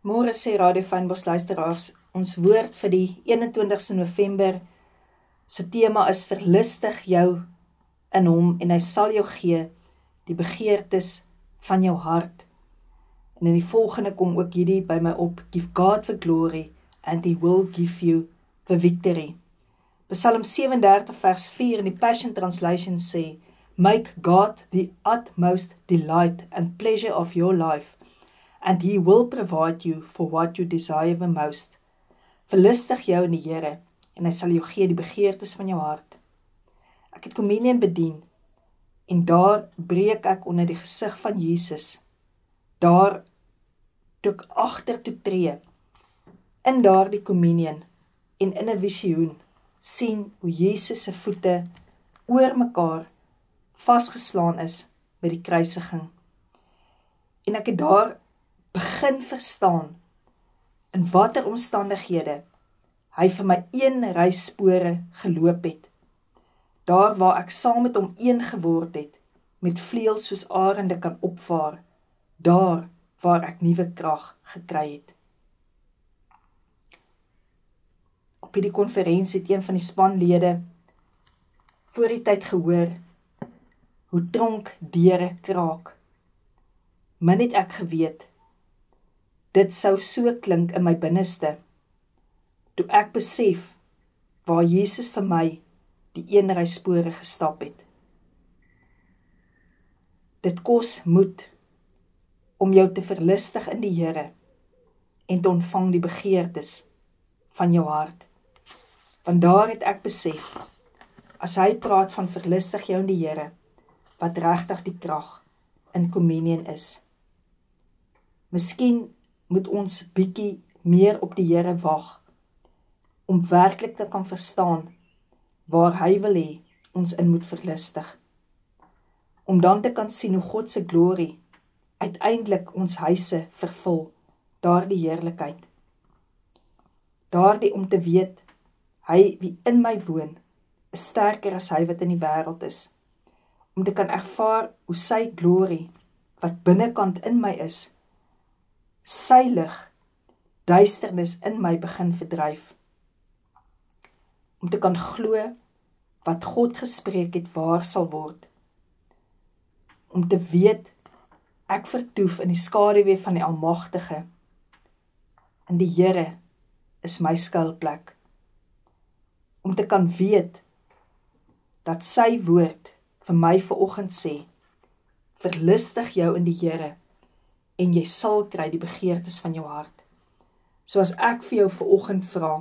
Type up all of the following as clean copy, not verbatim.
Môre sê Radio Fynbos luisteraars, ons woord vir die 21ste November, se tema is verlustig jou in hom en hy sal jou gee die begeertes van jou hart. En in die volgende kom ook hierdie by my op, give God the glory and he will give you the victory. Psalm 37 vers 4 in die Passion Translation sê, make God the utmost delight and pleasure of your life, and he will provide you for what you desire the most. Verlustig jou in die Here, en hy sal jou gee die begeertes van jou hart. Ek het communion bedien, en daar breek ek onder die gesig van Jesus. Daar toe ek agtertoe tree, in daardie communion, en in 'n visioen, sien hoe Jesus se voete oor mekaar vasgeslaan is by die kruisiging. En ek het daar begin verstaan in watter omstandighede hy vir my een ry spore geloop het. Daar waar ek saam met hom een geword het, met vleuels soos arende kan opvaar, daar waar ek nuwe krag gekry het. Op hierdie konferensie het een van die spanlede voor die tyd gehoor hoe tronkdeure kraak. Min het ek geweet, dit sou so klink in my binneste, toe ek besef waar Jesus vir my die een ry spore gestap het. Dit kos moed om jou te verlustig in die Here en te ontvang die begeertes van jou hart. Want daar het ek besef, as hy praat van verlustig jou in die Here, wat regtig die krag in communion is. Miskien moet ons bietjie meer op die Here wag, om werklik te kan verstaan, waar hy wil hê ons in moet verlustig. Om dan te kan sien hoe God se glorie uiteindelik ons huise vervul, daardie heerlikheid. Daardie om te weet, hy wie in my woon, is sterker as hy wat in die wêreld is. Om te kan ervaar hoe sy glorie, wat binnekant in my is, sy lig, duisternis in my begin verdryf. Om te kan glo, wat God gespreek het waar sal word. Om te weet, ek vertoef in die skaduwee van die Almagtige. En die Here is my skuilplek. Om te kan weet, dat sy woord vir my vanoggend sê, verlustig jou in die Here, en jy sal kry die begeertes van jou hart. Soos ek vir jou vanoggend vra,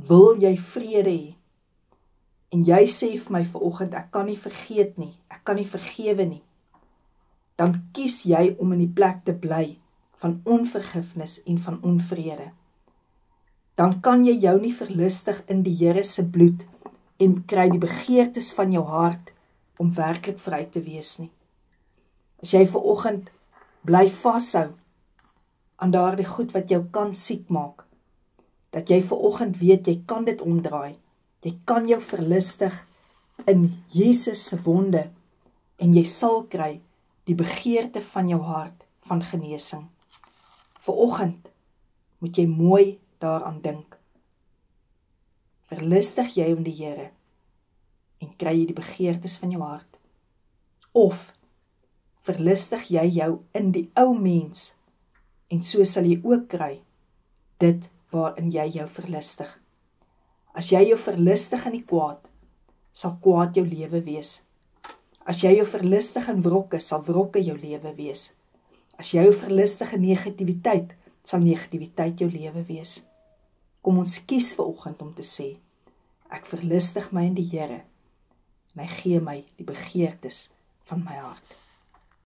wil jy vrede hê? En jy sê vir my vanoggend, ek kan nie vergeet nie, ek kan nie vergewe nie. Dan kies jy om in die plek te bly van onvergifnis en van onvrede. Dan kan jy jou nie verlustig in die Here se bloed en kry die begeertes van jou hart om werklik vry te wees nie. As jy vanoggend bly vashou aan daardie goed wat jou kan siek maak, dat jy vanoggend weet, jy kan dit omdraai, jy kan jou verlustig in Jesus se wonde, en jy sal kry die begeerte van jou hart van genesing. Vanoggend moet jy mooi daaraan dink. Verlustig jy in die Here, en kry jy die begeertes van jou hart? Of verlustig jy jou in die ou mens, en so sal jy ook kry dit waarin jy jou verlustig. As jy jou verlustig in die kwaad, sal kwaad jou lewe wees. As jy jou verlustig in wrokke, sal wrokke jou lewe wees. As jy jou verlustig in negativiteit, sal negativiteit jou lewe wees. Kom ons kies vanoggend om te sê, ek verlustig my in die Here, en hy gee my die begeertes van my hart.